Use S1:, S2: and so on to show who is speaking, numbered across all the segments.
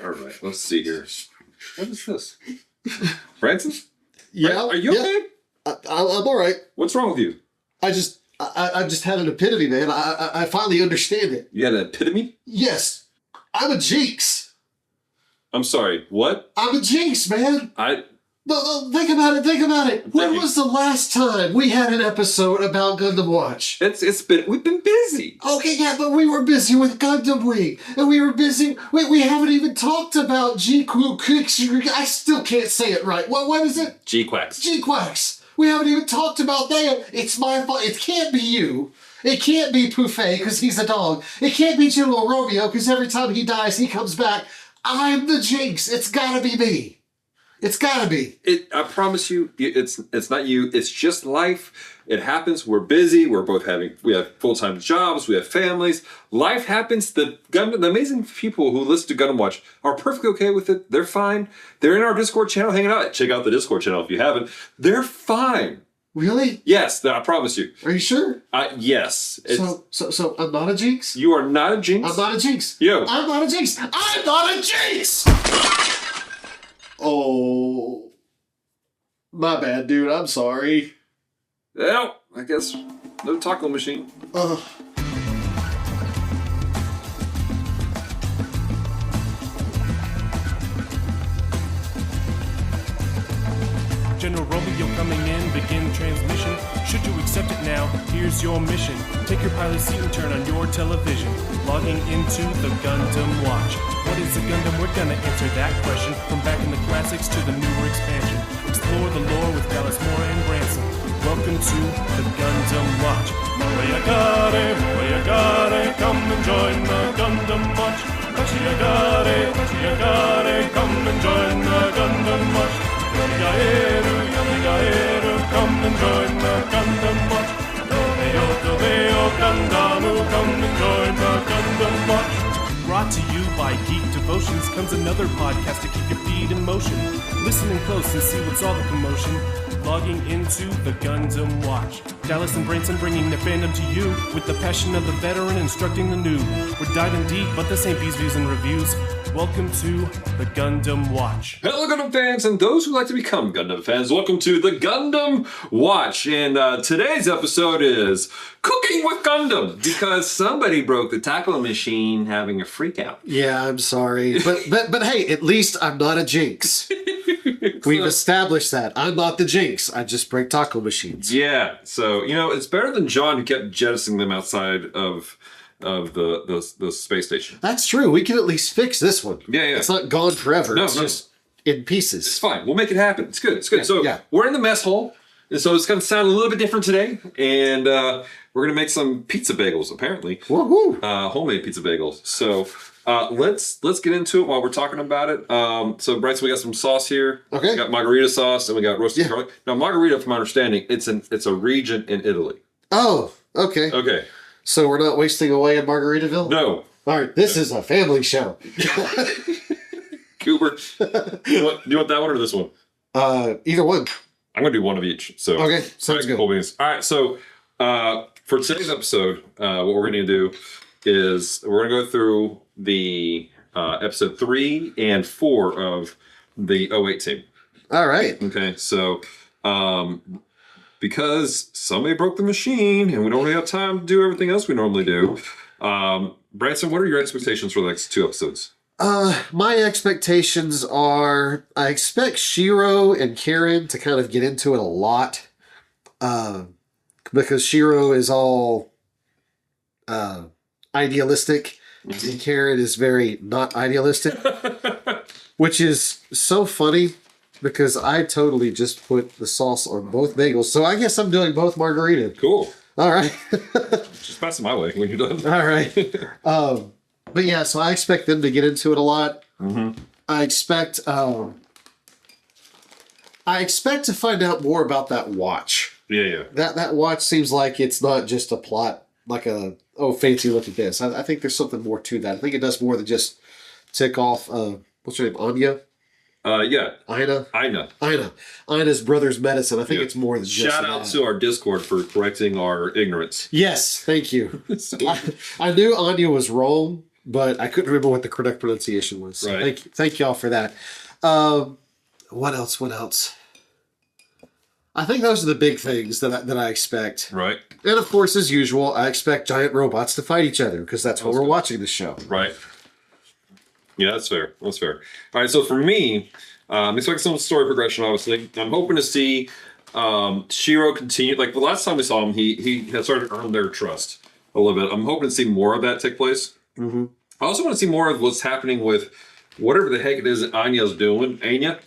S1: All right, let's see here. What is this? Branson?
S2: Yeah.
S1: Are you okay?
S2: I'm all right.
S1: What's wrong with you?
S2: I just had an epiphany, man. I finally understand it.
S1: You had an epitome?
S2: Yes. I'm a Jinx.
S1: I'm sorry, what?
S2: I'm a Jinx, man. No, think about it. When was the last time we had an episode about Gundam Watch?
S1: We've been busy.
S2: Okay, yeah, but we were busy with Gundam Week. And we were busy, we haven't even talked about I still can't say it right. What is it?
S1: G-Quacks.
S2: G-Quacks. We haven't even talked about that. It's my fault. It can't be you. It can't be Poufet because he's a dog. It can't be General Romeo because every time he dies, he comes back. I'm the Jinx. It's gotta be me. It's gotta be.
S1: I promise you, it's not you. It's just life. It happens. We're busy. We have full-time jobs. We have families. Life happens. The amazing people who listen to Gundam Watch are perfectly okay with it. They're fine. They're in our Discord channel hanging out. Check out the Discord channel if you haven't. They're fine.
S2: Really?
S1: Yes, I promise you.
S2: Are you sure?
S1: Yes.
S2: So I'm not a Jinx?
S1: You are not a Jinx?
S2: I'm not a Jinx.
S1: Yo.
S2: I'm not a Jinx. I'm not a Jinx! Oh. My bad, dude. I'm sorry.
S1: Well, I guess no taco machine.
S3: General Romeo coming in, begin transmission. Should you accept it now, here's your mission. Take your pilot seat and turn on your television. Logging into the Gundam Watch. What is a Gundam? We're gonna answer that question. From back in the classics to the newer expansion. Explore the lore with Dallas Moore and Branson. Welcome to the Gundam Watch. Moyagare, come and join the Gundam Watch. Machiagare, come and join the Gundam Watch. Yamigaeru, come and join the Gundam Watch. Tomeo, Gandamu, come and join the Gundam Watch. Brought to you by Geek Devotions comes another podcast to keep your feet in motion. Listening close and see what's all the commotion. Logging into the Gundam Watch. Dallas and Branson bringing their fandom to you with the passion of the veteran instructing the new. We're diving deep, but this ain't B's Views and Reviews. Welcome to the Gundam Watch.
S1: Hello, Gundam fans, and those who like to become Gundam fans. Welcome to the Gundam Watch. And today's episode is Cooking with Gundam, because somebody broke the taco machine having a freak out.
S2: Yeah, I'm sorry. But hey, at least I'm not a Jinx. We've established that. I'm not the Jinx. I just break taco machines.
S1: Yeah, so, it's better than John who kept jettisoning them outside of the space station.
S2: That's true. We can at least fix this one.
S1: Yeah.
S2: It's not gone forever.
S1: No,
S2: it's just in pieces.
S1: It's fine. We'll make it happen. It's good.
S2: Yeah,
S1: We're in the mess hall, and so it's going to sound a little bit different today, and we're going to make some pizza bagels, apparently.
S2: Woohoo!
S1: Homemade pizza bagels. So let's get into it while we're talking about it. So Bryson, we got some sauce here.
S2: Okay.
S1: We got margarita sauce, and we got roasted garlic. Now, margarita, from my understanding, it's a region in Italy.
S2: Oh, okay.
S1: Okay.
S2: So we're not wasting away in Margaritaville?
S1: No.
S2: All right, this is a family show.
S1: Cooper, do you want that one or this one?
S2: Either one.
S1: I'm going to do one of each. So
S2: Okay, sounds good.
S1: Cool beans. All right, so for today's episode, what we're going to do is we're going to go through the episode 3 and 4 of the 08 team.
S2: All right.
S1: Okay, so because somebody broke the machine and we don't really have time to do everything else we normally do, Branson, what are your expectations for the next 2 episodes?
S2: My expectations are, I expect Shiro and Karen to kind of get into it a lot, because Shiro is all idealistic, and Karen is very not idealistic, which is so funny because I totally just put the sauce on both bagels. So I guess I'm doing both margarita.
S1: Cool.
S2: All right.
S1: Just pass it my way when you're done.
S2: All right. But yeah, so I expect them to get into it a lot.
S1: Mm-hmm.
S2: I expect to find out more about that watch.
S1: Yeah.
S2: That watch seems like it's not just a plot, like fancy look at this. I think there's something more to that. I think it does more than just tick off, what's her name, Anya?
S1: Yeah.
S2: Ina. Ina's brother's medicine. I think it's more than just
S1: Shout out to our Discord for correcting our ignorance.
S2: Yes, thank you. I knew Anya was wrong, but I couldn't remember what the correct pronunciation was. So
S1: Right.
S2: thank y'all for that. What else? What else? I think those are the big things that I expect.
S1: Right.
S2: And of course, as usual, I expect giant robots to fight each other because that's why we're watching this show.
S1: Right. Yeah, that's fair. That's fair. All right, so for me, I'm expecting some story progression, obviously. I'm hoping to see Shiro continue. Like the last time we saw him, he had started to earn their trust a little bit. I'm hoping to see more of that take place. Mm-hmm. I also want to see more of what's happening with whatever the heck it is that Anya's doing. Aina,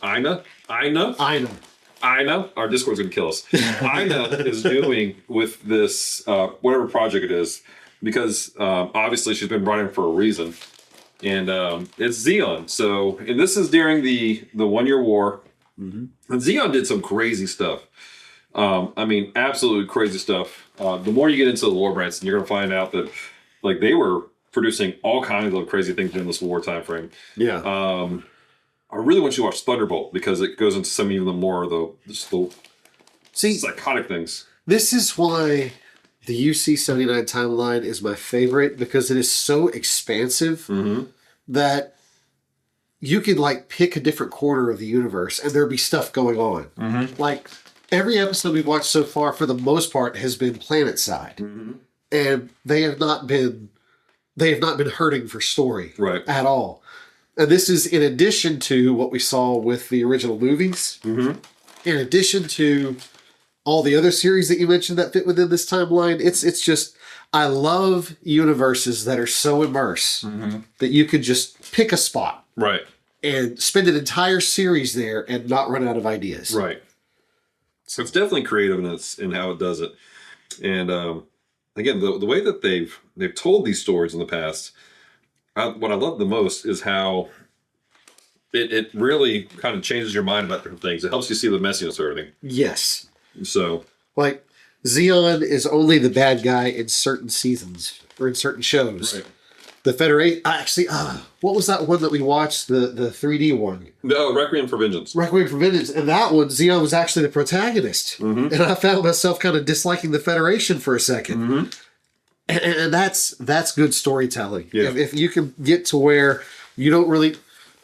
S1: our Discord's gonna kill us. Aina is doing with this whatever project it is, because obviously she's been running for a reason, and it's Zeon. So, and this is during the 1 year war, and Zeon did some crazy stuff. I mean, absolutely crazy stuff. The more you get into the lore, Branson, you're gonna find out that like they were producing all kinds of crazy things during this war time frame.
S2: Yeah.
S1: I really want you to watch Thunderbolt because it goes into some even more of the psychotic things.
S2: This is why the UC-79 timeline is my favorite, because it is so expansive that you could like pick a different corner of the universe and there'd be stuff going on. Like every episode we've watched so far, for the most part, has been planet side, and they have not been hurting for story at all. And this is in addition to what we saw with the original movies, in addition to all the other series that you mentioned that fit within this timeline. It's just, I love universes that are so immersed that you could just pick a spot and spend an entire series there and not run out of ideas.
S1: Right. So it's definitely creative in how it does it. And again, the way that they've told these stories in the past, what I love the most is how it really kind of changes your mind about different things. It helps you see the messiness of everything.
S2: Yes.
S1: So,
S2: like, Zeon is only the bad guy in certain seasons or in certain shows.
S1: Right.
S2: The Federation, actually, what was that one that we watched? The 3D one.
S1: No, Requiem for Vengeance.
S2: Requiem for Vengeance. And that one, Zeon was actually the protagonist. And I found myself kind of disliking the Federation for a second. And that's good storytelling.
S1: Yeah.
S2: If you can get to where you don't really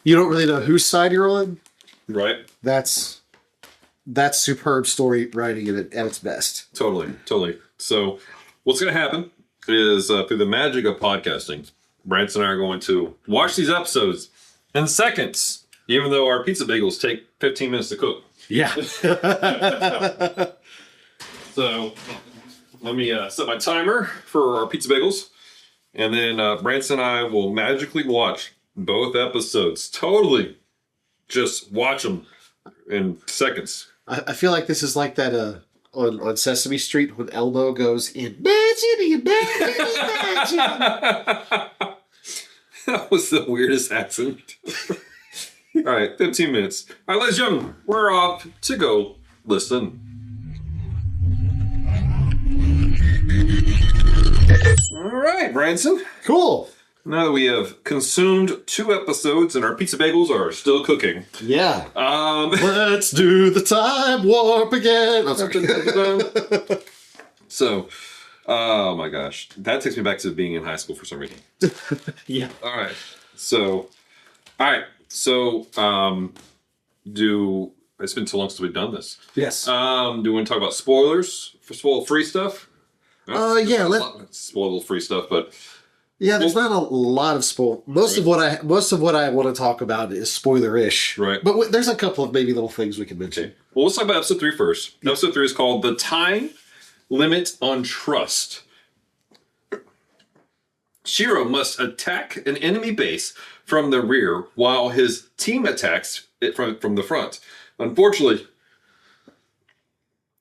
S2: know whose side you're on,
S1: Right.
S2: that's superb story writing at its best.
S1: Totally. So what's going to happen is through the magic of podcasting, Branson and I are going to watch these episodes in seconds, even though our pizza bagels take 15 minutes to cook.
S2: Yeah.
S1: So let me set my timer for our pizza bagels, and then Branson and I will magically watch both episodes. Totally. Just watch them in seconds.
S2: I feel like this is like that on Sesame Street when Elmo goes, imagine.
S1: That was the weirdest accent. All right, 15 minutes. All right, ladies and gentlemen, we're off to go listen. All right, Branson.
S2: Cool.
S1: Now that we have consumed 2 episodes and our pizza bagels are still cooking.
S2: Yeah. Let's do the time warp again.
S1: So, oh my gosh. That takes me back to being in high school for some reason.
S2: Yeah.
S1: All right. So, it's been too long since we've done this.
S2: Yes.
S1: Do we want to talk about spoilers for spoil-free stuff?
S2: Yeah.
S1: Spoil-free stuff, but
S2: yeah, there's not a lot of spoil. Most of what I want to talk about is spoiler-ish.
S1: Right.
S2: But there's a couple of maybe little things we can mention.
S1: okay. Well, let's talk about episode 3 first. Episode 3 is called "The Time Limit on Trust." Shiro must attack an enemy base from the rear while his team attacks it from the front. Unfortunately,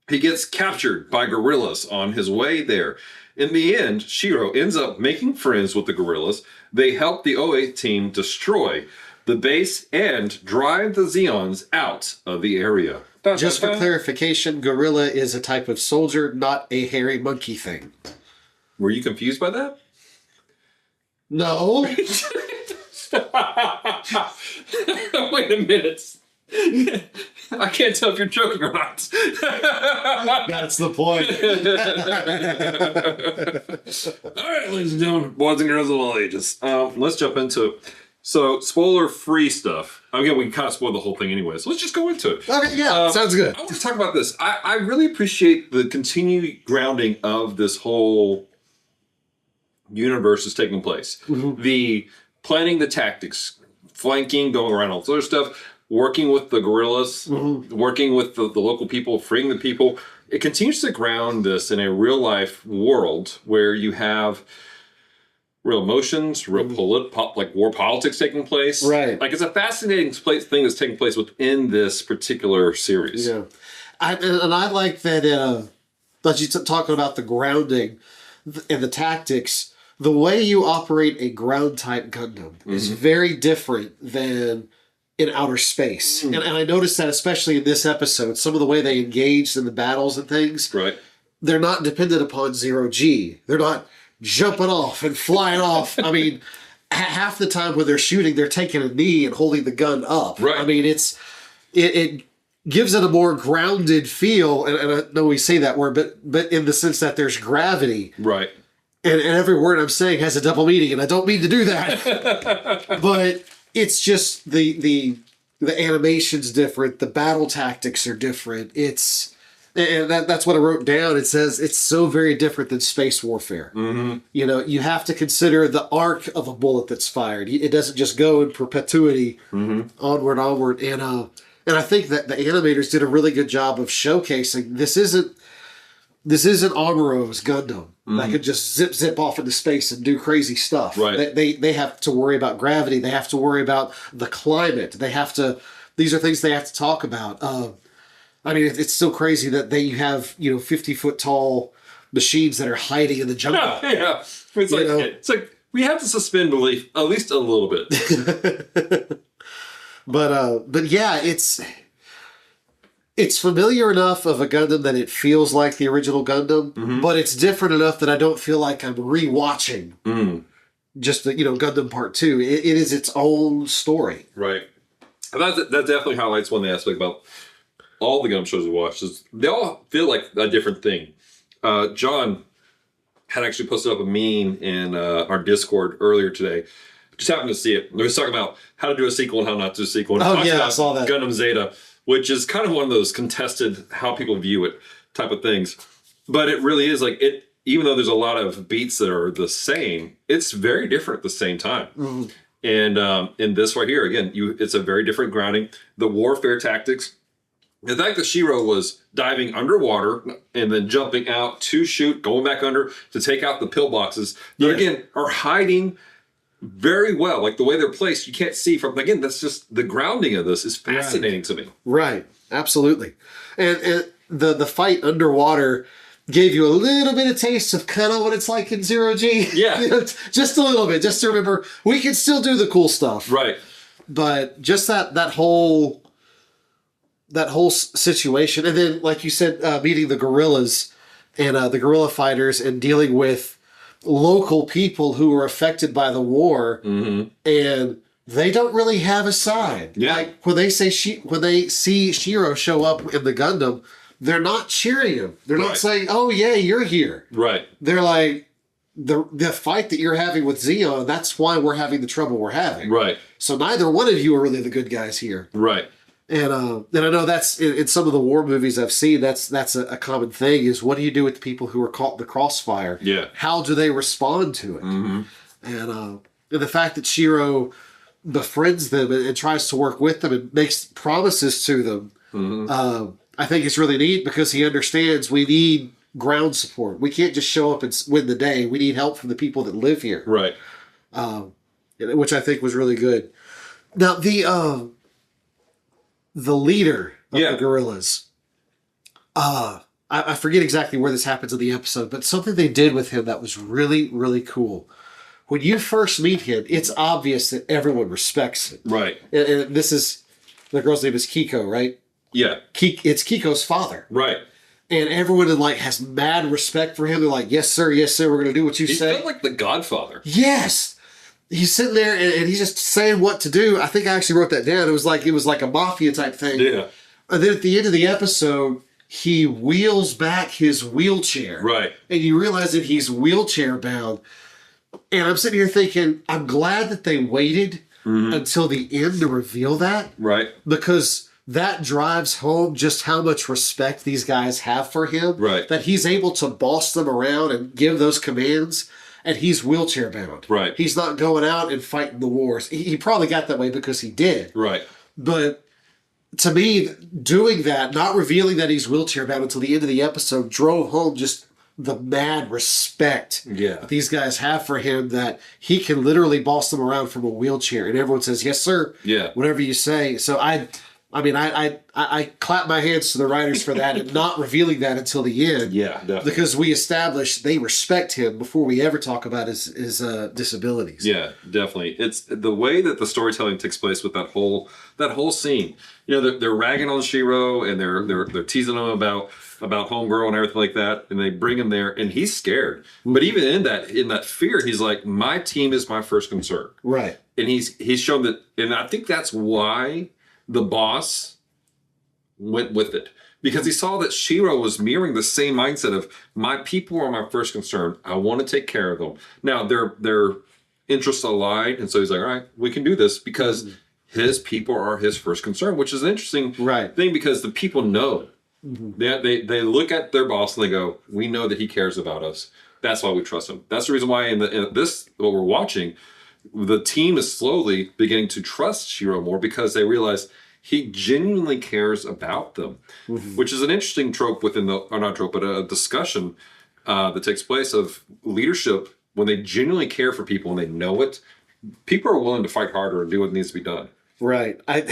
S1: he gets captured by guerrillas on his way there. In the end, Shiro ends up making friends with the guerrillas. They help the 08th team destroy the base and drive the Zeons out of the area.
S2: Just for clarification, Guerrilla is a type of soldier, not a hairy monkey thing.
S1: Were you confused by that?
S2: No.
S1: Wait a minute. I can't tell if you're joking or not.
S2: That's the point.
S1: All right, ladies and gentlemen, boys and girls of all ages. Let's jump into it. So, spoiler-free stuff. Again, we can kind of spoil the whole thing anyway, so let's just go into it.
S2: Okay, yeah, sounds good.
S1: I want to talk about this. I really appreciate the continued grounding of this whole universe is taking place. The planning the tactics, flanking, going around all this other stuff, working with the guerrillas, working with the local people, freeing the people. It continues to ground this in a real-life world where you have real emotions, real like war politics taking place.
S2: Right.
S1: Like, it's a fascinating thing that's taking place within this particular series.
S2: Yeah. I like that, that you talking about the grounding and the tactics. The way you operate a ground-type Gundam is very different than in outer space. And I noticed that especially in this episode, some of the way they engaged in the battles and things,
S1: Right.
S2: they're not dependent upon zero-G. They're not jumping off and flying off. I mean, half the time when they're shooting, they're taking a knee and holding the gun up.
S1: Right.
S2: I mean, it gives it a more grounded feel, and I know we say that word, but in the sense that there's gravity.
S1: Right.
S2: And every word I'm saying has a double meaning, and I don't mean to do that. But it's just the animation's different, the battle tactics are different. And that's what I wrote down. It says it's so very different than space warfare. You know, you have to consider the arc of a bullet that's fired. It doesn't just go in perpetuity, onward. And I think that the animators did a really good job of showcasing this isn't Amuro's Gundam that could just zip off into space and do crazy stuff.
S1: Right.
S2: They have to worry about gravity. They have to worry about the climate. These are things they have to talk about. I mean, it's so crazy that you have 50-foot tall machines that are hiding in the jungle.
S1: Yeah. It's like we have to suspend belief at least a little bit.
S2: But yeah, it's familiar enough of a Gundam that it feels like the original Gundam, but it's different enough that I don't feel like I'm rewatching just the Gundam Part 2. It is its own story.
S1: Right. And that definitely highlights one aspect about all the Gundam shows we watched is they all feel like a different thing. John had actually posted up a meme in our Discord earlier today. Just happened to see it. He was talking about how to do a sequel and how not to do a sequel. And
S2: I saw that.
S1: Gundam Zeta, which is kind of one of those contested how people view it type of things. But it really is like it. Even though there's a lot of beats that are the same, it's very different at the same time. And in this right here, again, it's a very different grounding. The warfare tactics. The fact that Shiro was diving underwater and then jumping out to shoot, going back under to take out the pillboxes, that again are hiding very well. Like the way they're placed, you can't see from. Again, that's just the grounding of this is fascinating to me.
S2: Right, absolutely. And the fight underwater gave you a little bit of taste of kind of what it's like in Zero-G.
S1: Yeah,
S2: just a little bit, just to remember we can still do the cool stuff.
S1: Right.
S2: But just that whole situation, and then like you said, meeting the guerrillas and the guerrilla fighters and dealing with local people who were affected by the war, and they don't really have a side.
S1: Yeah.
S2: Like when they see Shiro show up in the Gundam, they're not cheering him. They're not saying, "Oh yeah, you're here."
S1: Right.
S2: They're like, the fight that you're having with Zeon, that's why we're having the trouble we're having.
S1: Right.
S2: So neither one of you are really the good guys here.
S1: Right.
S2: And I know that's in some of the war movies I've seen. That's a common thing. Is what do you do with the people who are caught in the crossfire?
S1: Yeah.
S2: How do they respond to it? And the fact that Shiro befriends them and tries to work with them and makes promises to them, I think it's really neat because he understands we need ground support. We can't just show up and win the day. We need help from the people that live here.
S1: Right.
S2: Which I think was really good. Now the leader of the guerrillas, I forget exactly where this happens in the episode, but something they did with him that was really, really cool. When you first meet him, it's obvious that everyone respects him.
S1: Right.
S2: And this is, the girl's name is Kiko, right?
S1: Yeah.
S2: It's Kiko's father.
S1: Right.
S2: And everyone has mad respect for him. They're like, yes, sir, we're going to do what you say.
S1: He felt like the Godfather.
S2: Yes. He's sitting there and he's just saying what to do. I think I actually wrote that down. It was like a mafia type thing.
S1: Yeah.
S2: And then at the end of the episode, he wheels back his wheelchair.
S1: Right.
S2: And you realize that he's wheelchair bound. And I'm sitting here thinking, I'm glad that they waited until the end to reveal that.
S1: Right.
S2: Because that drives home just how much respect these guys have for him.
S1: Right.
S2: That he's able to boss them around and give those commands. And he's wheelchair bound.
S1: Right.
S2: He's not going out and fighting the wars. He probably got that way because he did.
S1: Right.
S2: But to me, doing that, not revealing that he's wheelchair bound until the end of the episode, drove home just the mad respect that these guys have for him, that he can literally boss them around from a wheelchair. And everyone says, yes, sir.
S1: Yeah.
S2: Whatever you say. So I clap my hands to the writers for that and not revealing that until the end.
S1: Yeah, definitely.
S2: Because we established they respect him before we ever talk about his disabilities.
S1: Yeah, definitely. It's the way that the storytelling takes place with that whole scene. You know, they're ragging on Shiro and they're teasing him about homegirl and everything like that, and they bring him there, and he's scared. But even in that fear, he's like, my team is my first concern.
S2: Right.
S1: And he's shown that, and I think that's why the boss went with it, because he saw that Shiro was mirroring the same mindset of, my people are my first concern. I want to take care of them. Now their interests aligned, and so he's like, all right, we can do this because his people are his first concern, which is an interesting thing, because the people know. They look at their boss and they go, we know that he cares about us. That's why we trust him. That's the reason why in this, what we're watching, the team is slowly beginning to trust Shiro more, because they realize he genuinely cares about them, which is an interesting trope within or not trope, but a discussion that takes place of leadership. When they genuinely care for people and they know it, people are willing to fight harder and do what needs to be done.
S2: Right. I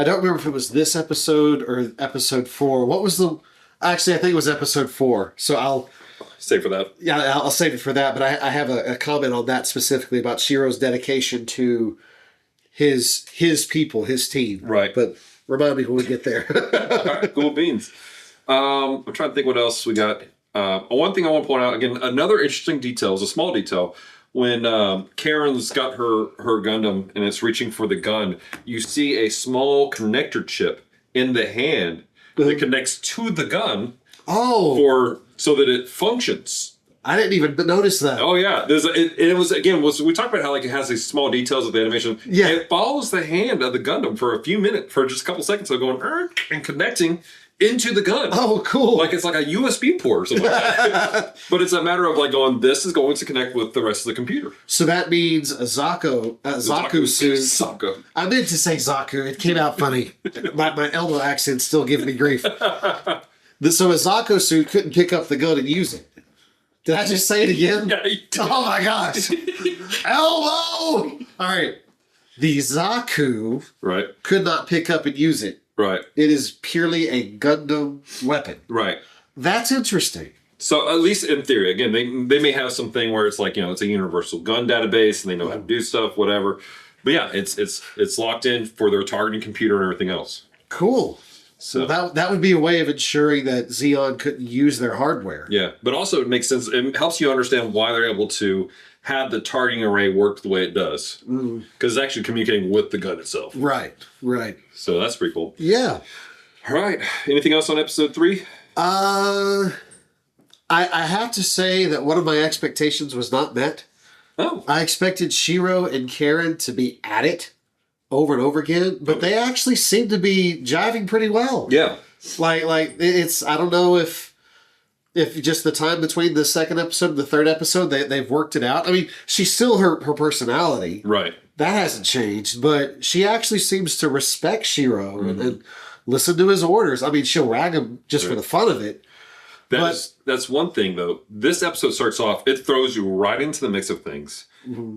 S2: don't remember if it was this episode or episode 4. What was actually, I think it was episode 4. So I'll
S1: save for that.
S2: Yeah, I'll save it for that. But I have a comment on that specifically about Shiro's dedication to his people, his team.
S1: Right.
S2: But remind me when we get there.
S1: All right, cool beans. I'm trying to think what else we got. One thing I want to point out, again, another interesting detail is a small detail. When Karen's got her Gundam and it's reaching for the gun, you see a small connector chip in the hand that connects to the gun. So that it functions.
S2: I didn't even notice that.
S1: Oh yeah, we talked about how like it has these small details of the animation.
S2: Yeah,
S1: it follows the hand of the Gundam for a few minutes, for just a couple seconds, of going and connecting into the gun.
S2: Oh, cool!
S1: Like it's like a USB port or something. But it's a matter of like going, this is going to connect with the rest of the computer.
S2: So that means a Zaku suit.
S1: Zaku.
S2: I meant to say Zaku. It came out funny. my elbow accent's still giving me grief. So a Zaku suit couldn't pick up the gun and use it. Did I just say it again?
S1: Yeah, you did.
S2: Oh my gosh. Elbow! All right. The Zaku could not pick up and use it.
S1: Right.
S2: It is purely a Gundam weapon.
S1: Right.
S2: That's interesting.
S1: So at least in theory, again, they may have something where it's like, you know, it's a universal gun database and they know how to do stuff, whatever. But yeah, it's locked in for their targeting computer and everything else.
S2: Cool. So that would be a way of ensuring that Xeon couldn't use their hardware.
S1: Yeah, but also it makes sense. It helps you understand why they're able to have the targeting array work the way it does. Because it's actually communicating with the gun itself.
S2: Right, right.
S1: So that's pretty cool.
S2: Yeah.
S1: All right. Anything else on episode 3?
S2: I have to say that one of my expectations was not met.
S1: Oh.
S2: I expected Shiro and Karen to be at it over and over again, but they actually seem to be jiving pretty well.
S1: Yeah.
S2: Like it's, I don't know if just the time between the second episode and the third episode, they've worked it out. I mean, she's still her personality.
S1: Right.
S2: That hasn't changed, but she actually seems to respect Shiro and listen to his orders. I mean, she'll rag him just for the fun of it.
S1: That's one thing, though. This episode starts off, it throws you right into the mix of things.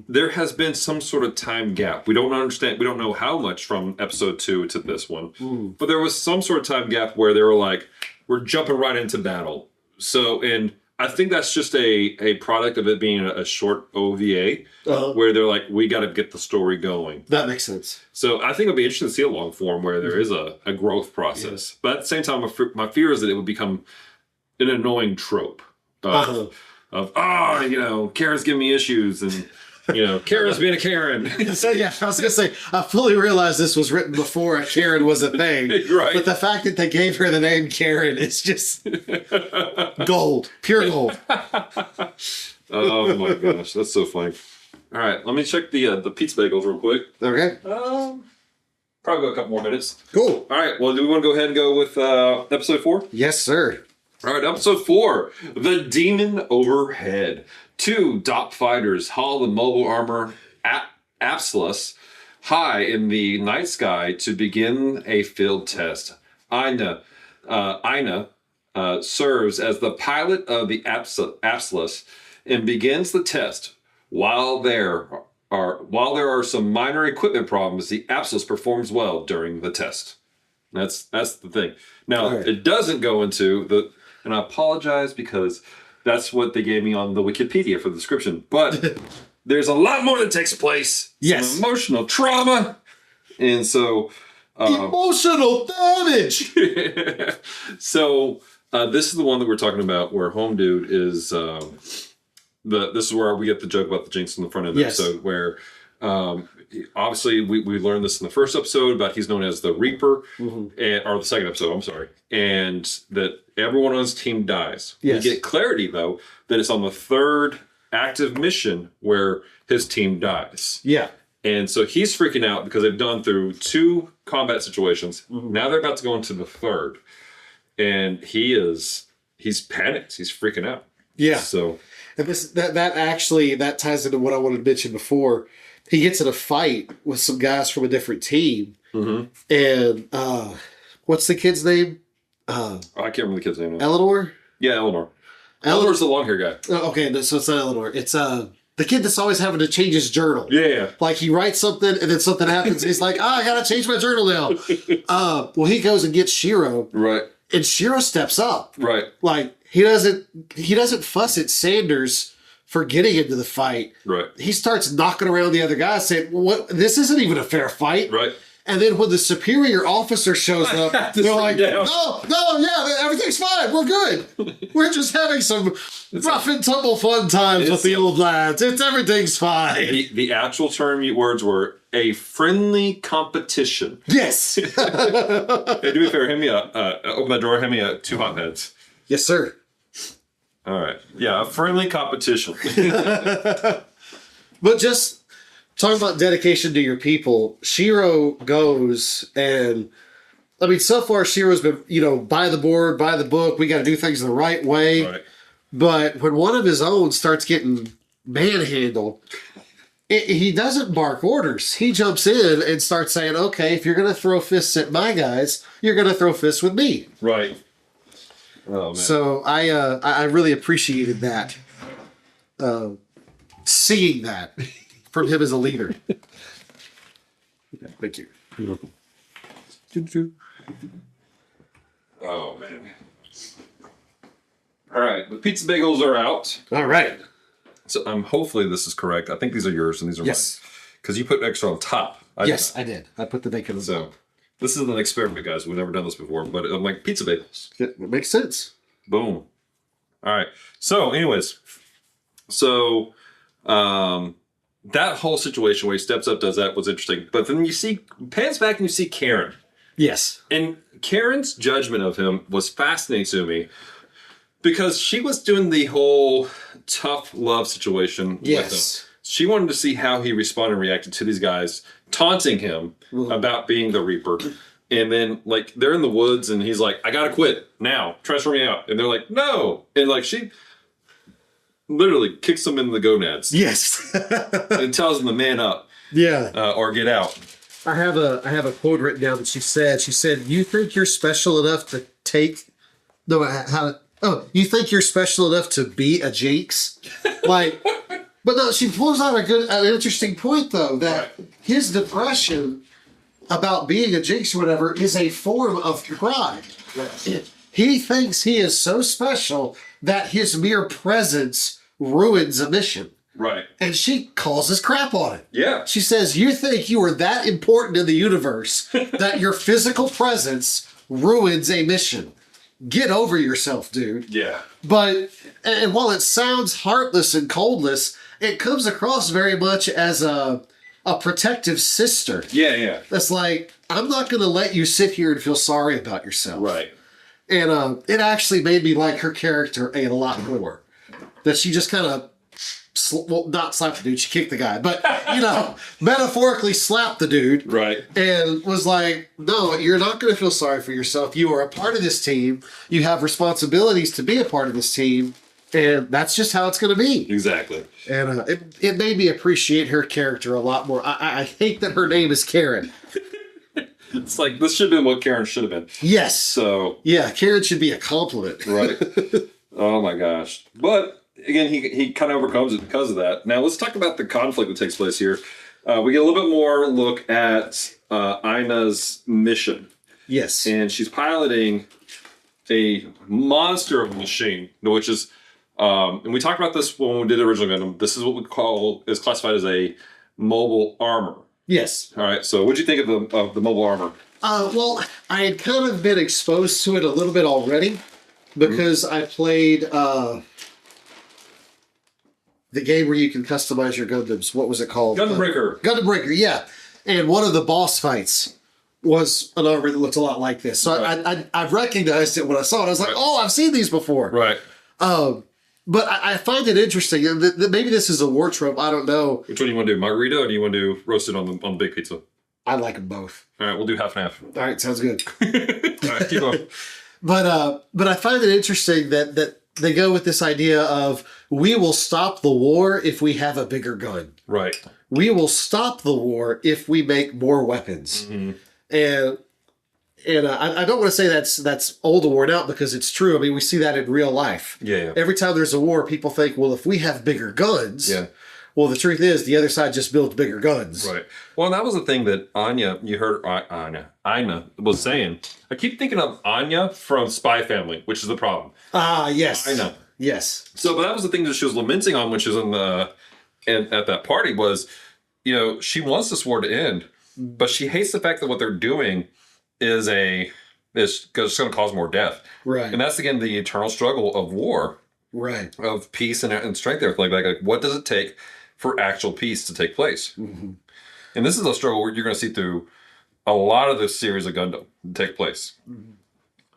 S1: There has been some sort of time gap. We don't know how much from episode 2 to this one. But there was some sort of time gap where they were like, we're jumping right into battle. So, and I think that's just a product of it being a short OVA, where they're like, we got to get the story going.
S2: That makes sense.
S1: So I think it'll be interesting to see a long form where there is a growth process. But at the same time, my fear is that it would become an annoying trope of you know, Karen's giving me issues and Karen's being a Karen.
S2: So yeah, I was gonna say I fully realized this was written before a Karen was a thing.
S1: Right.
S2: But the fact that they gave her the name Karen is just gold. Pure gold.
S1: Oh my gosh, that's so funny. All right, let me check the pizza bagels real quick.
S2: Okay.
S1: Probably a couple more minutes.
S2: Cool.
S1: All right, well, do we want to go ahead and go with episode 4?
S2: Yes, sir.
S1: All right, episode 4, The Demon Overhead. 2 DOP fighters haul the mobile armor Apslus high in the night sky to begin a field test. Ina serves as the pilot of the Apslus and begins the test. While there are some minor equipment problems, the Apslus performs well during the test. That's the thing. Now, It doesn't go into and I apologize because that's what they gave me on the Wikipedia for the description. But there's a lot more that takes place.
S2: Yes.
S1: Some emotional trauma. And so...
S2: emotional damage!
S1: So, this is the one that we're talking about where Home Dude is... this is where we get the joke about the Jinxs in the front of the episode, where obviously we learned this in the first episode about he's known as the Reaper, or the second episode, I'm sorry, and that everyone on his team dies.
S2: Yes.
S1: We get clarity, though, that it's on the 3rd active mission where his team dies.
S2: Yeah.
S1: And so he's freaking out because they've gone through 2 combat situations. Now they're about to go into the 3rd. And he's panicked. He's freaking out.
S2: Yeah.
S1: So...
S2: And that ties into what I wanted to mention before. He gets in a fight with some guys from a different team. And what's the kid's name?
S1: I can't remember the kid's name now.
S2: Eleanor?
S1: Yeah, Eleanor. Eleanor's the long hair guy.
S2: Oh, okay, so it's not Eleanor. It's the kid that's always having to change his journal.
S1: Yeah.
S2: Like he writes something and then something happens and he's like, I gotta change my journal now. Well, he goes and gets Shiro.
S1: Right.
S2: And Shiro steps up.
S1: Right.
S2: Like he doesn't fuss at Sanders for getting into the fight.
S1: Right.
S2: He starts knocking around the other guys saying, well, what, this isn't even a fair fight.
S1: Right.
S2: And then when the superior officer shows up, they're like, no, yeah, everything's fine. We're good. We're just having some rough and tumble fun times with the old lads. Everything's fine.
S1: The actual words were a friendly competition.
S2: Yes.
S1: Hey, do me a favor. Hand me open my drawer. Hand me 2 hot pads.
S2: Yes, sir.
S1: All right. Yeah, a friendly competition.
S2: But just talking about dedication to your people, Shiro goes and, I mean, so far Shiro's been, by the board, by the book, we got to do things the right way.
S1: Right.
S2: But when one of his own starts getting manhandled, he doesn't bark orders. He jumps in and starts saying, okay, if you're going to throw fists at my guys, you're going to throw fists with me.
S1: Right. Oh, man.
S2: So I really appreciated that, seeing that from him as a leader. Thank you.
S1: You're welcome. Oh, man. All right, the pizza bagels are out.
S2: All right.
S1: So hopefully this is correct. I think these are yours and these are mine. Because you put extra on top.
S2: I did. I put the bacon on top.
S1: So this is an experiment, guys. We've never done this before, but I'm like pizza bagels.
S2: It makes sense.
S1: Boom. All right. So, anyways, that whole situation where he steps up, does that was interesting. But then pans back and you see Karen.
S2: Yes.
S1: And Karen's judgment of him was fascinating to me because she was doing the whole tough love situation with him. She wanted to see how he responded and reacted to these guys taunting him about being the Reaper. And then, like, they're in the woods and he's like, I gotta quit now. Transfer me out. And they're like, no. And, like, she literally kicks him in the gonads.
S2: Yes.
S1: And tells him to man up.
S2: Yeah.
S1: Or get out.
S2: I have a quote written down that she said, you think you're special enough to take... No, you think you're special enough to be a Jinx? Like... But no, she pulls out an interesting point, though, that his depression about being a Jinx or whatever is a form of pride. He thinks he is so special that his mere presence ruins a mission.
S1: Right.
S2: And she calls his crap on it.
S1: Yeah.
S2: She says, you think you are that important in the universe that your physical presence ruins a mission. Get over yourself, dude.
S1: Yeah.
S2: But, and while it sounds heartless and coldless, it comes across very much as a protective sister.
S1: Yeah.
S2: That's like, I'm not going to let you sit here and feel sorry about yourself.
S1: Right.
S2: And it actually made me like her character a lot more. That she just kind of, well, not slapped the dude, she kicked the guy, but, metaphorically slapped the dude.
S1: Right.
S2: And was like, no, you're not going to feel sorry for yourself. You are a part of this team. You have responsibilities to be a part of this team. And that's just how it's going to be.
S1: Exactly.
S2: And it made me appreciate her character a lot more. I hate that her name is Karen.
S1: It's like, this should have been what Karen should have been.
S2: Yes.
S1: So.
S2: Yeah, Karen should be a compliment.
S1: Right. Oh my gosh. But again, he kind of overcomes it because of that. Now let's talk about the conflict that takes place here. We get a little bit more look at Ina's mission.
S2: Yes.
S1: And she's piloting a monster of a machine, which is, and we talked about this when we did the original Gundam. This is what we call, is classified as a mobile armor.
S2: Yes.
S1: All right. So what did you think of the mobile armor?
S2: Well, I had kind of been exposed to it a little bit already because I played the game where you can customize your Gundams. What was it called?
S1: Gundam Breaker.
S2: Gundam Breaker, yeah. And one of the boss fights was an armor that looked a lot like this. So
S1: Right.
S2: I recognized it when I saw it. I was like, oh, I've seen these before.
S1: Right.
S2: But I find it interesting. And maybe this is a war trope. I don't know.
S1: Which one do you want to do? Margarita, or do you want to do roasted on the big pizza?
S2: I like them both.
S1: All right, we'll do half and half.
S2: All right, sounds good.
S1: All right, keep going.
S2: But I find it interesting that they go with this idea of, we will stop the war if we have a bigger gun.
S1: Right.
S2: We will stop the war if we make more weapons.
S1: Mm-hmm.
S2: And I don't want to say that's old and worn out, because it's true. I mean, we see that in real life.
S1: Yeah.
S2: Every time there's a war, people think, well, if we have bigger guns,
S1: Yeah.
S2: well, the truth is the other side just builds bigger guns.
S1: Right. Well, and that was the thing that you heard Ina was saying. I keep thinking of Anya from Spy Family, which is the problem.
S2: Ah, yes.
S1: Ina.
S2: Yes.
S1: So, but that was the thing that she was lamenting on when she was at that party was, she wants this war to end, but she hates the fact that what they're doing is going to cause more death.
S2: Right.
S1: And that's, again, the eternal struggle of war.
S2: Right.
S1: Of peace and strength, everything like what does it take for actual peace to take place?
S2: Mm-hmm.
S1: And this is a struggle you're going to see through a lot of this series of Gundam take place.
S2: Mm-hmm.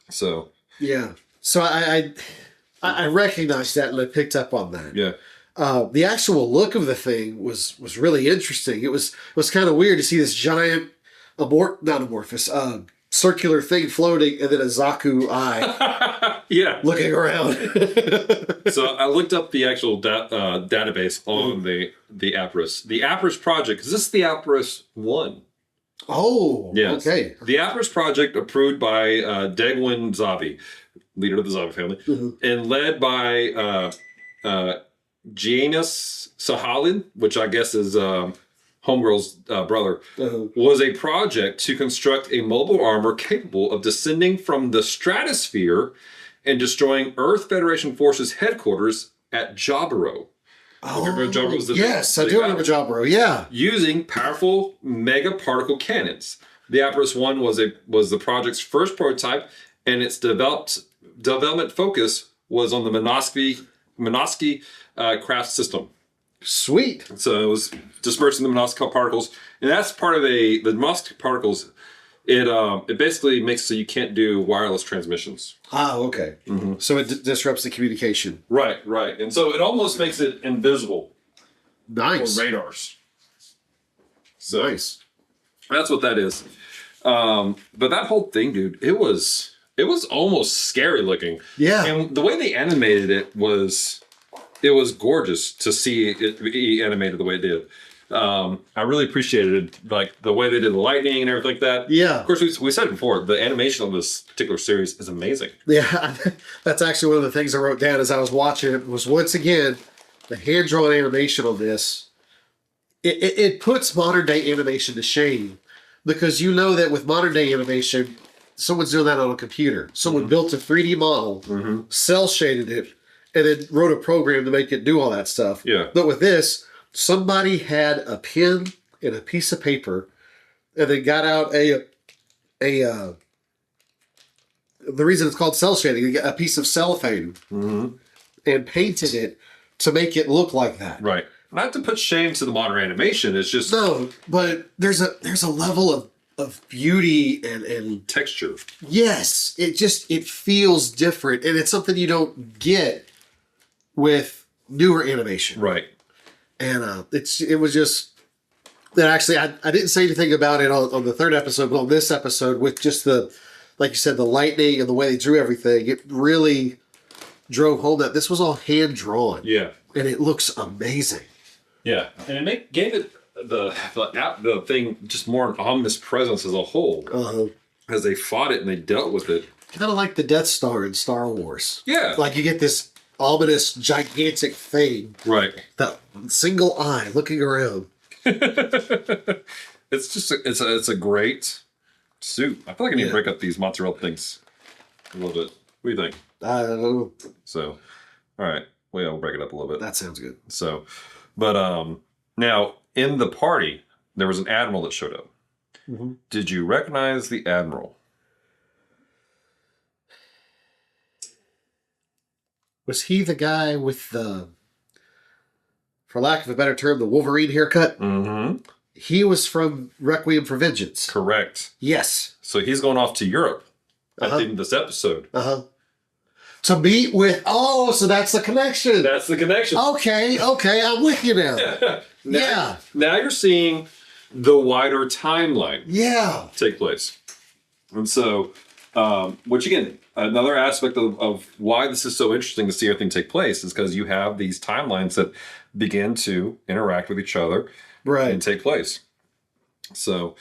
S1: So
S2: yeah, so I recognized that, and I picked up on that.
S1: yeah,
S2: the actual look of the thing was really interesting. It was kind of weird to see this giant circular thing floating, and then a Zaku eye
S1: yeah,
S2: looking around.
S1: So I looked up the actual database on the Apris. The Apris project, because this is the Apris 1.
S2: Oh,
S1: yes.
S2: Okay.
S1: The Apris project, approved by Degwin Zabi, leader of the Zabi family, and led by Janus Sahalin, which I guess is Homegirl's brother, was a project to construct a mobile armor capable of descending from the stratosphere and destroying Earth Federation Forces headquarters at Jaburo.
S2: Yes, I do remember Jaburo. Yeah,
S1: using powerful mega particle cannons. The Apris 1 was the project's first prototype, and its development focus was on the Minovsky craft system.
S2: Sweet.
S1: So it was dispersing the Minovsky particles, and that's part of the Minovsky particles. It basically makes so you can't do wireless transmissions.
S2: Ah, okay. Mm-hmm. So it disrupts the communication.
S1: Right, and so it almost makes it invisible.
S2: Nice.
S1: For radars. So
S2: nice.
S1: That's what that is. But that whole thing, dude, it was almost scary looking.
S2: Yeah.
S1: And the way they animated it was gorgeous to see it be animated the way it did. I really appreciated like the way they did the lightning and everything like that.
S2: Yeah.
S1: Of course, we said it before, the animation of this particular series is amazing.
S2: Yeah, that's actually one of the things I wrote down as I was watching it, was once again, the hand-drawn animation on this. It puts modern-day animation to shame, because you know that with modern-day animation, someone's doing that on a computer. Someone built a 3D model, cel-shaded it, and then wrote a program to make it do all that stuff.
S1: Yeah.
S2: But with this, somebody had a pen and a piece of paper, and then got out the reason it's called cel shading, a piece of cellophane, and painted it to make it look like that.
S1: Right. not to put shame to the modern animation. It's just
S2: No, but there's a level of beauty and
S1: texture.
S2: yes, it feels different, and it's something you don't get with newer animation.
S1: Right.
S2: And it was just that actually I didn't say anything about it on the third episode, but on this episode with just like you said, the lightning and the way they drew everything, it really drove home that this was all hand drawn.
S1: Yeah.
S2: And it looks amazing.
S1: Yeah. And it gave it the thing just more an ominous presence as a whole. As they fought it and they dealt with it.
S2: Kind of like the Death Star in Star Wars.
S1: Yeah.
S2: Like you get this ominous, gigantic thing.
S1: Right.
S2: That single eye looking around.
S1: It's just it's a great suit. I feel like I need to break up these mozzarella things a little bit. What do you think?
S2: I don't know.
S1: So, all right. Well, yeah, we'll break it up a little bit.
S2: That sounds good.
S1: So, but now in the party there was an admiral that showed up. Mm-hmm. Did you recognize the admiral?
S2: Was he the guy with the, for lack of a better term, the Wolverine haircut?
S1: Mm-hmm.
S2: He was from Requiem for Vengeance.
S1: Correct.
S2: Yes.
S1: So he's going off to Europe at the end of this episode.
S2: To meet with, so that's the connection.
S1: That's the connection.
S2: Okay, I'm with you now.
S1: Now you're seeing the wider timeline take place. And so, which again, another aspect of why this is so interesting to see everything take place is because you have these timelines that begin to interact with each other and take place. So,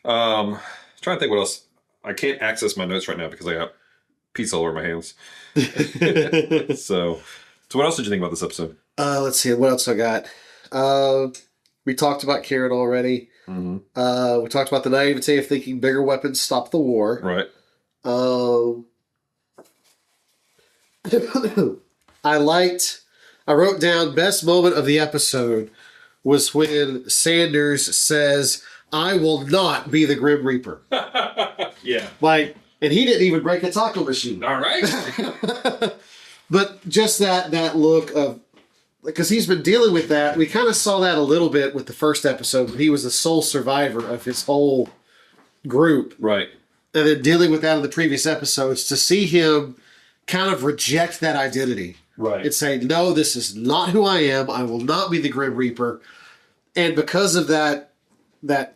S1: trying to think what else. I can't access my notes right now because I got pizza all over my hands. So what else did you think about this episode?
S2: Let's see. What else I got? We talked about Karen already. Mm-hmm. We talked about the naivete of thinking bigger weapons stop the war.
S1: Right.
S2: I wrote down best moment of the episode was when Sanders says, "I will not be the Grim Reaper."
S1: Yeah.
S2: And he didn't even break a taco machine.
S1: All right.
S2: But just that look of, because he's been dealing with that. We kind of saw that a little bit with the first episode. He was the sole survivor of his whole group.
S1: Right.
S2: And then dealing with that in the previous episodes, to see him kind of reject that identity.
S1: Right.
S2: And say, no, this is not who I am. I will not be the Grim Reaper. And because of that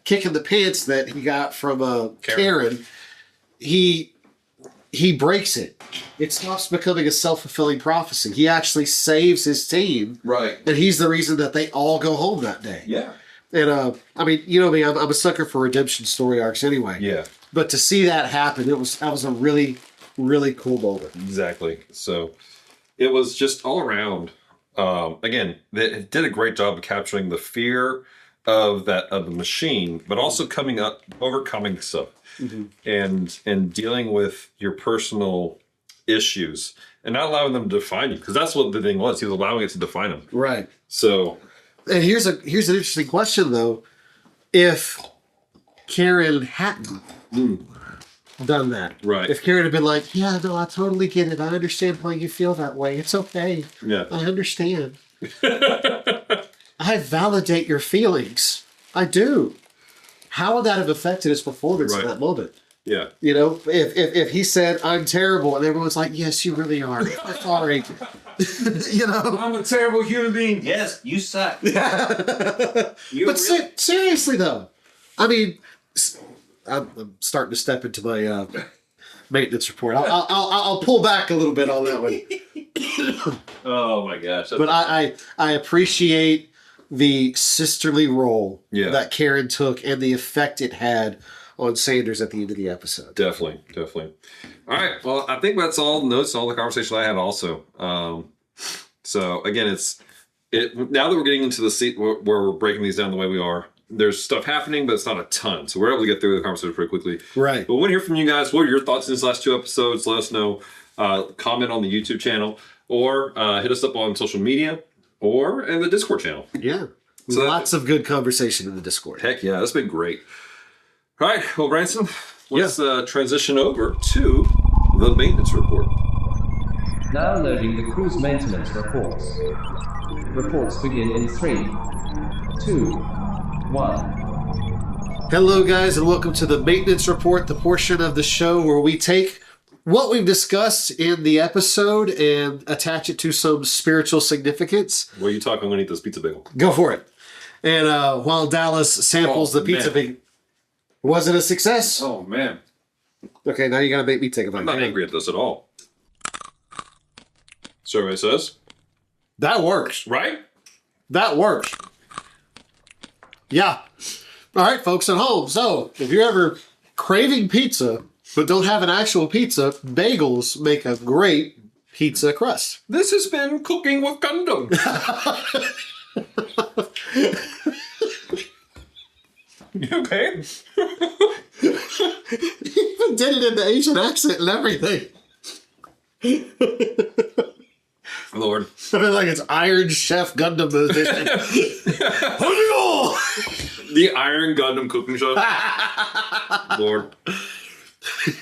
S2: kick in the pants that he got from Karen, he breaks it. It stops becoming a self-fulfilling prophecy. He actually saves his team. Right. And he's the reason that they all go home that day.
S1: Yeah.
S2: And, I mean, you know me, I'm a sucker for redemption story arcs anyway.
S1: Yeah.
S2: But to see that happen, that was a really, really cool moment.
S1: Exactly. So it was just all around. Again, they did a great job of capturing the fear of the machine, but also overcoming stuff. Mm-hmm. and dealing with your personal issues and not allowing them to define you, because that's what the thing was. He was allowing it to define him. Right. So,
S2: and here's an interesting question though: if Karen hadn't done that, right? If Karen had been like, "Yeah, no, I totally get it. I understand why you feel that way. It's okay. Yeah, I understand. I validate your feelings. I do." How would that have affected his performance in that moment? Yeah. You know, if he said, "I'm terrible," and everyone's like, "Yes, you really are. I'm sorry." You know?
S1: "I'm a terrible human being." "Yes, you suck."
S2: Seriously, though. I mean, I'm starting to step into my maintenance report. I'll pull back a little bit on that one.
S1: Oh, my gosh.
S2: But I appreciate the sisterly role that Karen took and the effect it had on Sanders at the end of the episode.
S1: Definitely. All right. Well, I think that's all the notes, all the conversation I had also. So again, now that we're getting into the seat where we're breaking these down the way we are, there's stuff happening, but it's not a ton. So we're able to get through the conversation pretty quickly. Right. But we want to hear from you guys. What are your thoughts in these last two episodes? Let us know. Comment on the YouTube channel or hit us up on social media. Or in the Discord channel.
S2: Yeah. So lots of good conversation in the Discord.
S1: Heck yeah, that's been great. All right, well, Branson, let's transition over to the maintenance report.
S4: Now loading the cruise maintenance reports. Reports begin in 3, 2, 1.
S2: Hello, guys, and welcome to the Maintenance Report, the portion of the show where we take what we've discussed in the episode and attach it to some spiritual significance.
S1: What are you talking? I'm going to eat this pizza bagel.
S2: Go for it. And while Dallas samples the pizza bagel, was it a success?
S1: Oh, man.
S2: Okay, now you got to make me take a bite.
S1: I'm not angry at this at all. Survey says.
S2: That works.
S1: Right?
S2: That works. Yeah. All right, folks at home. So, if you're ever craving pizza but don't have an actual pizza, bagels make a great pizza crust.
S1: This has been Cooking with Gundam. You okay?
S2: He even did it in the Asian accent and everything.
S1: Lord.
S2: I mean, like it's Iron Chef Gundam edition.
S1: The Iron Gundam cooking show. Lord.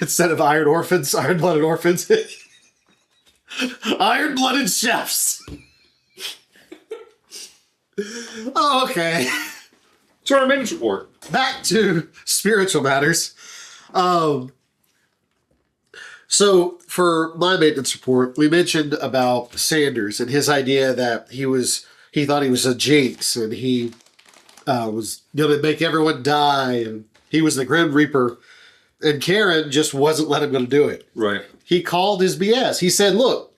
S2: Instead of Iron Orphans, Iron-Blooded Orphans. Iron-Blooded Chefs. Oh, okay.
S1: To our maintenance report.
S2: Back to spiritual matters. So for my maintenance report, we mentioned about Sanders and his idea that he thought he was a Jinx and he was going to make everyone die and he was the Grim Reaper. And Karen just wasn't letting him do it.
S1: Right.
S2: He called his BS. He said, look,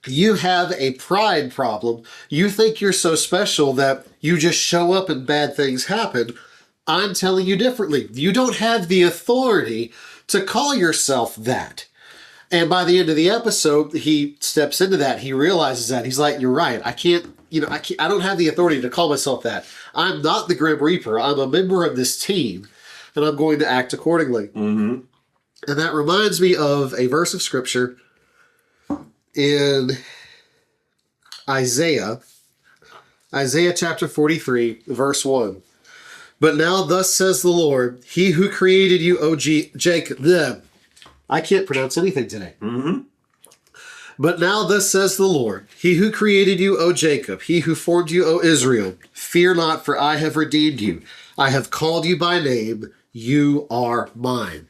S2: you have a pride problem. You think you're so special that you just show up and bad things happen. I'm telling you differently. You don't have the authority to call yourself that. And by the end of the episode, he steps into that. He realizes that. He's like, you're right. I don't have the authority to call myself that. I'm not the Grim Reaper. I'm a member of this team, and I'm going to act accordingly.
S1: Mm-hmm.
S2: And that reminds me of a verse of scripture in Isaiah chapter 43, verse 1. But now thus says the Lord, he who created you, O Jacob. I can't pronounce anything today.
S1: Mm-hmm.
S2: But now thus says the Lord, he who created you, O Jacob, he who formed you, O Israel, fear not, for I have redeemed you. I have called you by name. You are mine.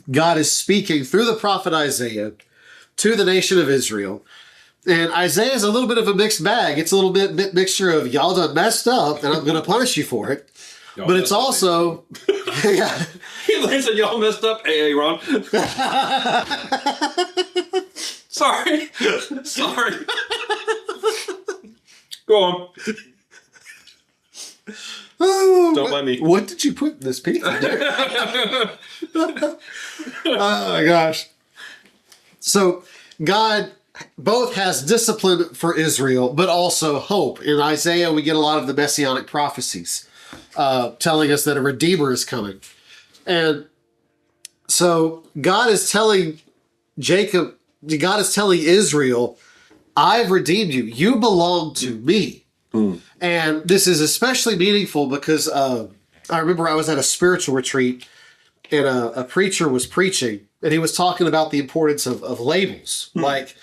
S2: God is speaking through the prophet Isaiah to the nation of Israel. And Isaiah is a little bit of a mixed bag. It's a little bit mixture of y'all done messed up and I'm going to punish you for it.
S1: Y'all
S2: but it's also... yeah.
S1: He said y'all messed up. Hey, Ron. Sorry. Go on.
S2: Oh,
S1: Don't mind me.
S2: What did you put in this pizza? Oh my gosh. So God both has discipline for Israel, but also hope. In Isaiah, we get a lot of the messianic prophecies telling us that a redeemer is coming. And so God is telling Israel, I've redeemed you. You belong to me. Mm. And this is especially meaningful because I remember I was at a spiritual retreat and a preacher was preaching and he was talking about the importance of labels. Mm. Like,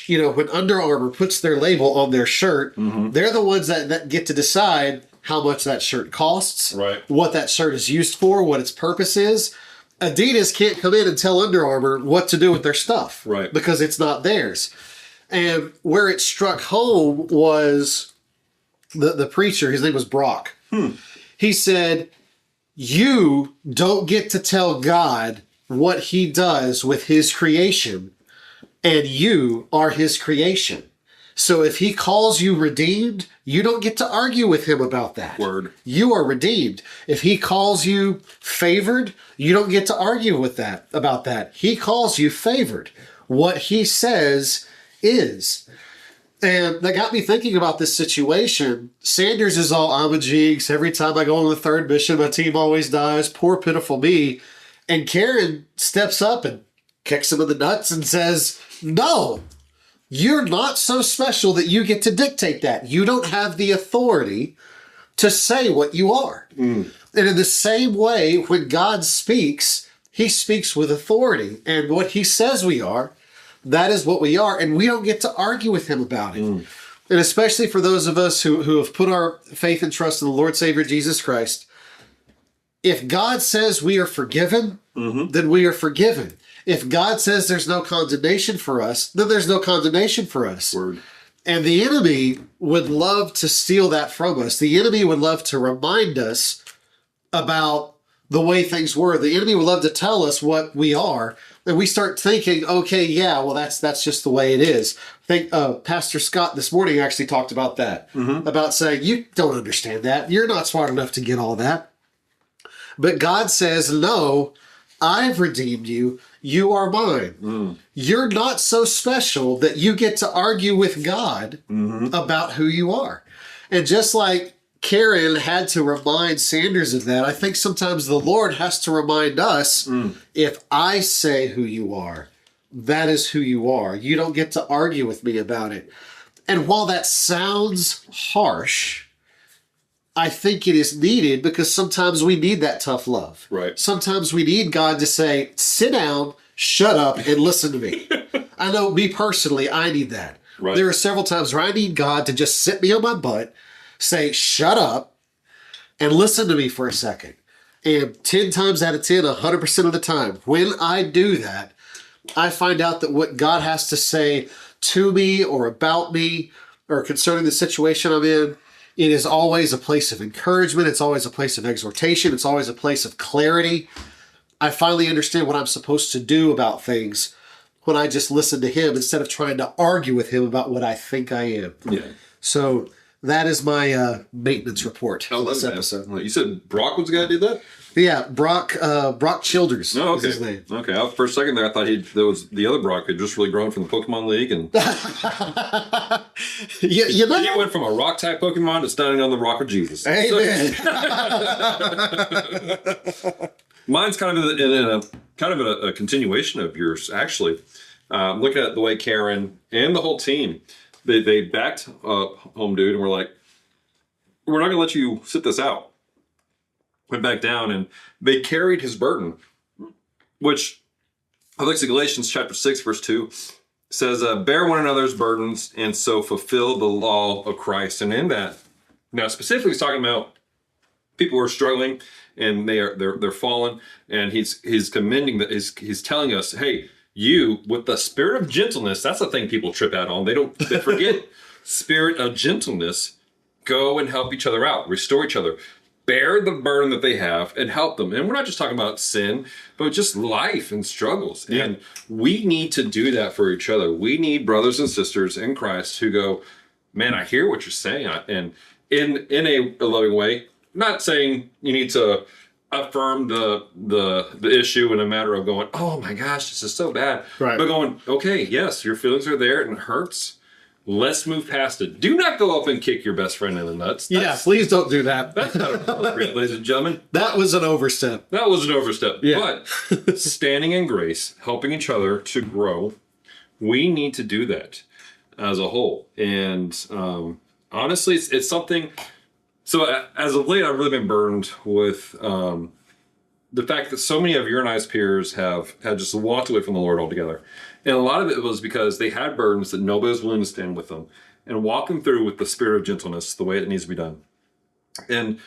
S2: you know, when Under Armour puts their label on their shirt, mm-hmm. they're the ones that get to decide how much that shirt costs,
S1: right? What
S2: that shirt is used for, what its purpose is. Adidas can't come in and tell Under Armour what to do with their stuff,
S1: right? Because
S2: it's not theirs. And where it struck home was the preacher, his name was Brock. He said, you don't get to tell God what he does with his creation, and you are his creation. So if he calls you redeemed, you don't get to argue with him about that.
S1: Word.
S2: You are redeemed. If he calls you favored, you don't get to argue with that about that. He calls you favored. What he says is. And that got me thinking about this situation. Sanders is all, I'm a Jinx. Every time I go on the third mission, my team always dies. Poor, pitiful me. And Karen steps up and kicks him in the nuts and says, no, you're not so special that you get to dictate that. You don't have the authority to say what you are. Mm. And in the same way, when God speaks, he speaks with authority. And what he says we are, That is what we are, and we don't get to argue with him about it. And especially for those of us who have put our faith and trust in the Lord Savior Jesus Christ, if God says we are forgiven, then we are forgiven. If God says there's no condemnation for us, then there's no condemnation for us.
S1: Word.
S2: And the enemy would love to steal that from us. The enemy would love to remind us about the way things were. The enemy would love to tell us what we are. And we start thinking, okay, yeah, well, that's just the way it is. I think Pastor Scott this morning actually talked about that, about saying, you don't understand that. You're not smart enough to get all that. But God says, no, I've redeemed you. You are mine. You're not so special that you get to argue with God about who you are. And just like Karen had to remind Sanders of that, I think sometimes the Lord has to remind us, if I say who you are, that is who you are. You don't get to argue with me about it. And while that sounds harsh, I think it is needed because sometimes we need that tough love.
S1: Right.
S2: Sometimes we need God to say, sit down, shut up, and listen to me. I know me personally, I need that.
S1: Right.
S2: There are several times where I need God to just sit me on my butt, say, shut up, and listen to me for a second. And 10 times out of 10, 100% of the time, when I do that, I find out that what God has to say to me or about me or concerning the situation I'm in, it is always a place of encouragement. It's always a place of exhortation. It's always a place of clarity. I finally understand what I'm supposed to do about things when I just listen to him instead of trying to argue with him about what I think I am.
S1: Yeah.
S2: So that is my maintenance report.
S1: I love
S2: this
S1: that.
S2: episode.
S1: You said Brock was the guy who did that?
S2: Yeah, Brock Childers
S1: Oh,
S2: is
S1: okay.
S2: his name.
S1: Okay. For a second there, I thought there was the other Brock who had just really grown from the Pokemon League, and
S2: You know,
S1: he went from a rock type Pokemon to standing on the rock of Jesus.
S2: amen.
S1: Mine's kind of a continuation of yours, actually. Looking at the way Karen and the whole team, they backed Home Dude and were like, we're not going to let you sit this out. Went back down and they carried his burden, which I think Galatians chapter 6, verse 2 says, bear one another's burdens and so fulfill the law of Christ. And in that, now specifically he's talking about people who are struggling and they're fallen, and he's commending that he's telling us, hey, you with the spirit of gentleness, that's the thing people trip out on. They forget spirit of gentleness, go and help each other out, restore each other. Bear the burden that they have and help them. And we're not just talking about sin, but just life and struggles. Yeah. And we need to do that for each other. We need brothers and sisters in Christ who go, man, I hear what you're saying. And in a loving way, not saying you need to affirm the issue in a matter of going, oh my gosh, this is so bad.
S2: Right.
S1: But going, okay, yes, your feelings are there and it hurts. Let's move past it. Do not go up and kick your best friend in the nuts.
S2: Yeah, please don't do that.
S1: That's not appropriate, ladies and gentlemen.
S2: That was an overstep.
S1: That was an overstep.
S2: Yeah.
S1: But standing in grace, helping each other to grow, we need to do that as a whole. And honestly, it's something. So as of late, I've really been burned with the fact that so many of your and I's peers had just walked away from the Lord altogether. And a lot of it was because they had burdens that nobody was willing to stand with them and walk them through with the spirit of gentleness, the way it needs to be done. And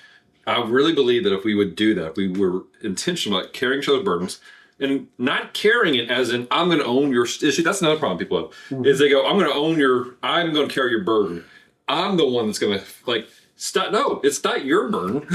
S1: I really believe that if we would do that, if we were intentional about carrying each other's burdens and not carrying it as in, I'm going to own your issue. That's another problem people have, is they go, I'm going to carry your burden. I'm the one that's going to stop. No, it's not your burden.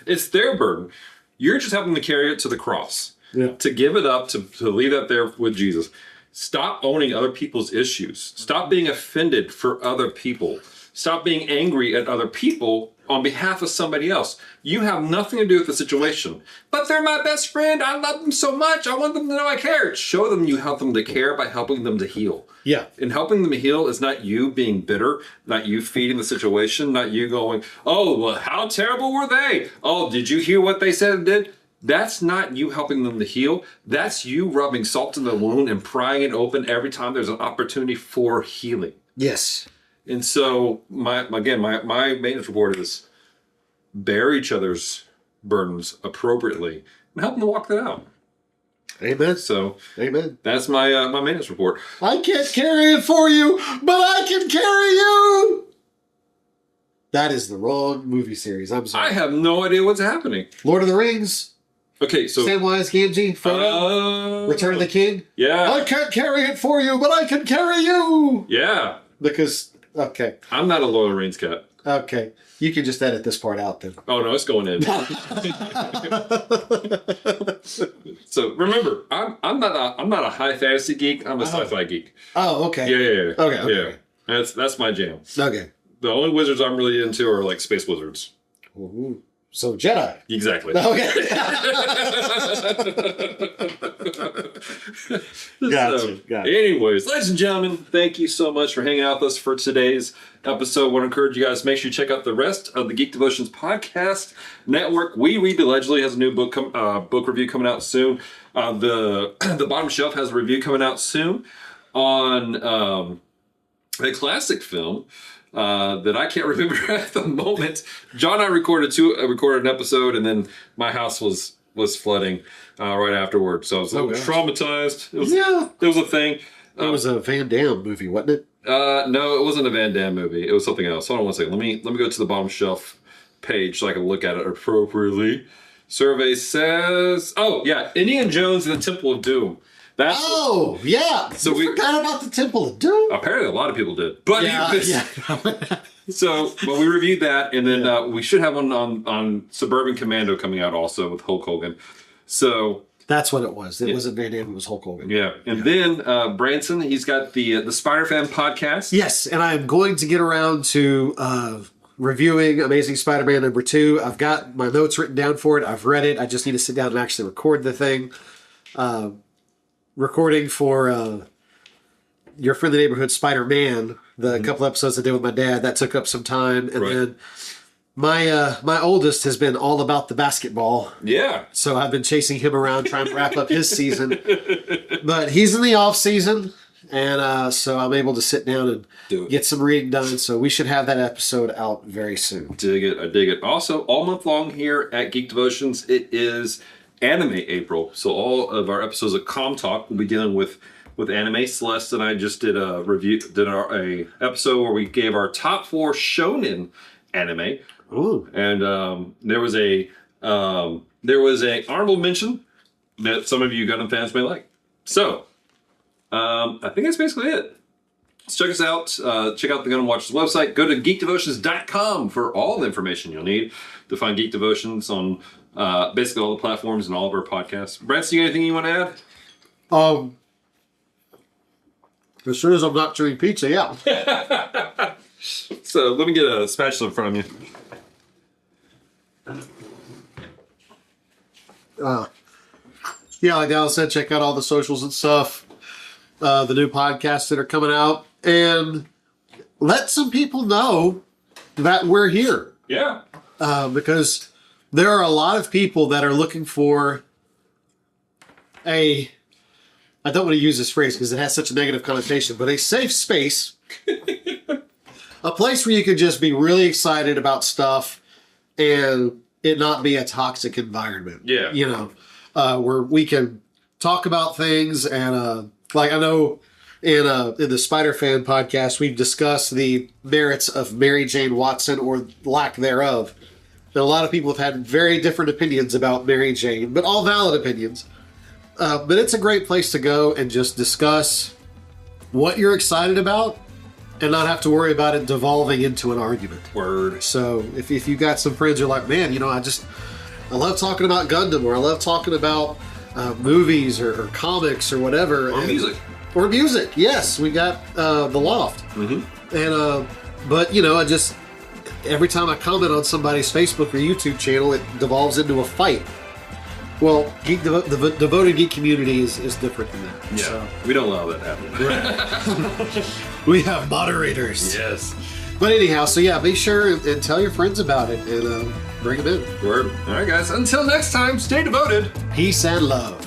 S1: It's their burden. You're just helping to carry it to the cross, to give it up, to leave that there with Jesus. Stop owning other people's issues. Stop being offended for other people. Stop being angry at other people on behalf of somebody else. You have nothing to do with the situation. But they're my best friend. I love them so much. I want them to know I care. Show them you help them to care by helping them to heal.
S2: Yeah.
S1: And helping them to heal is not you being bitter, not you feeding the situation, not you going, oh, well, how terrible were they? Oh, did you hear what they said and did? That's not you helping them to heal. That's you rubbing salt in the wound and prying it open every time there's an opportunity for healing.
S2: Yes.
S1: And so, my maintenance report is bear each other's burdens appropriately and help them to walk that out.
S2: Amen.
S1: So
S2: Amen.
S1: that's my my maintenance report.
S2: I can't carry it for you, but I can carry you. That is the wrong movie series. I'm sorry.
S1: I have no idea what's happening.
S2: Lord of the Rings.
S1: Okay, so
S2: Samwise Gamgee. Frodo. Return of the King.
S1: Yeah.
S2: I can't carry it for you, but I can carry you.
S1: Yeah.
S2: Because, okay.
S1: I'm not a Lord of the Rings cat.
S2: Okay. You can just edit this part out then.
S1: Oh no, it's going in. So remember, I'm not a high fantasy geek. I'm a sci-fi geek.
S2: Oh, okay.
S1: Yeah.
S2: Okay.
S1: Yeah. That's my jam.
S2: Okay.
S1: The only wizards I'm really into are like space wizards.
S2: Ooh. So Jedi.
S1: Exactly.
S2: Okay. Gotcha.
S1: Anyways, ladies and gentlemen, thank you so much for hanging out with us for today's episode. I want to encourage you guys to make sure you check out the rest of the Geek Devotions podcast network. We Read Allegedly has a new book book review coming out soon. The Bottom Shelf has a review coming out soon on a classic film that I can't remember at the moment. John and I recorded an episode, and then my house was flooding right afterward. So I was a little traumatized. It was a thing.
S2: It was a Van Damme movie, wasn't it?
S1: No, it wasn't a Van Damme movie. It was something else. Hold on one second. Let me go to the Bottom Shelf page so I can look at it appropriately. Survey says, oh yeah, Indiana Jones and the Temple of Doom.
S2: Yeah. So we forgot about the Temple of Doom.
S1: Apparently, a lot of people did. But So, we reviewed that, and then we should have one on Suburban Commando coming out also with Hulk Hogan. So
S2: that's what it was. It wasn't Van Damme. It was Hulk Hogan.
S1: Yeah, and then Branson, he's got the Spider-Fan podcast.
S2: Yes, and I'm going to get around to reviewing Amazing Spider-Man #2. I've got my notes written down for it. I've read it. I just need to sit down and actually record the thing. Recording for Your Friendly Neighborhood Spider-Man, the couple episodes I did with my dad, that took up some time. And then my oldest has been all about the basketball.
S1: Yeah.
S2: So I've been chasing him around trying to wrap up his season. But he's in the off season, and so I'm able to sit down and get some reading done. So we should have that episode out very soon.
S1: Dig it. I dig it. Also, all month long here at Geek Devotions, it is Anime April. So all of our episodes of Com Talk will be dealing with anime. Celeste and I just did a episode where we gave our top 4 shonen anime.
S2: Ooh.
S1: And there was a honorable mention that some of you Gundam fans may like. So I think that's basically it. So check us out. Check out the Gundam Watchers website. Go to geekdevotions.com for all the information you'll need to find Geek Devotions on basically all the platforms and all of our podcasts. Branson, you got anything you want to add?
S2: As soon as I'm not chewing pizza, yeah.
S1: So let me get a spatula in front of you.
S2: Yeah, like Dallas said, check out all the socials and stuff. The new podcasts that are coming out. And let some people know that we're here.
S1: Yeah.
S2: Because there are a lot of people that are looking for I don't want to use this phrase because it has such a negative connotation, but a safe space. A place where you can just be really excited about stuff and it not be a toxic environment.
S1: Yeah.
S2: You know, where we can talk about things and, like I know in the Spider-Fan podcast, we've discussed the merits of Mary Jane Watson or lack thereof. And a lot of people have had very different opinions about Mary Jane, but all valid opinions. But it's a great place to go and just discuss what you're excited about and not have to worry about it devolving into an argument.
S1: Word.
S2: So if you got some friends who are like, man, you know, I love talking about Gundam, or I love talking about movies or comics or whatever.
S1: Or music.
S2: Or music, yes. We got The Loft.
S1: Mm-hmm.
S2: And, but, you know, every time I comment on somebody's Facebook or YouTube channel, it devolves into a fight. Well, the devoted geek community is different than that.
S1: Yeah,
S2: so.
S1: We don't allow that to happen.
S2: We have moderators.
S1: Yes.
S2: But anyhow, so yeah, be sure and tell your friends about it and bring them in.
S1: Word. All right, guys. Until next time, stay devoted.
S2: Peace and love.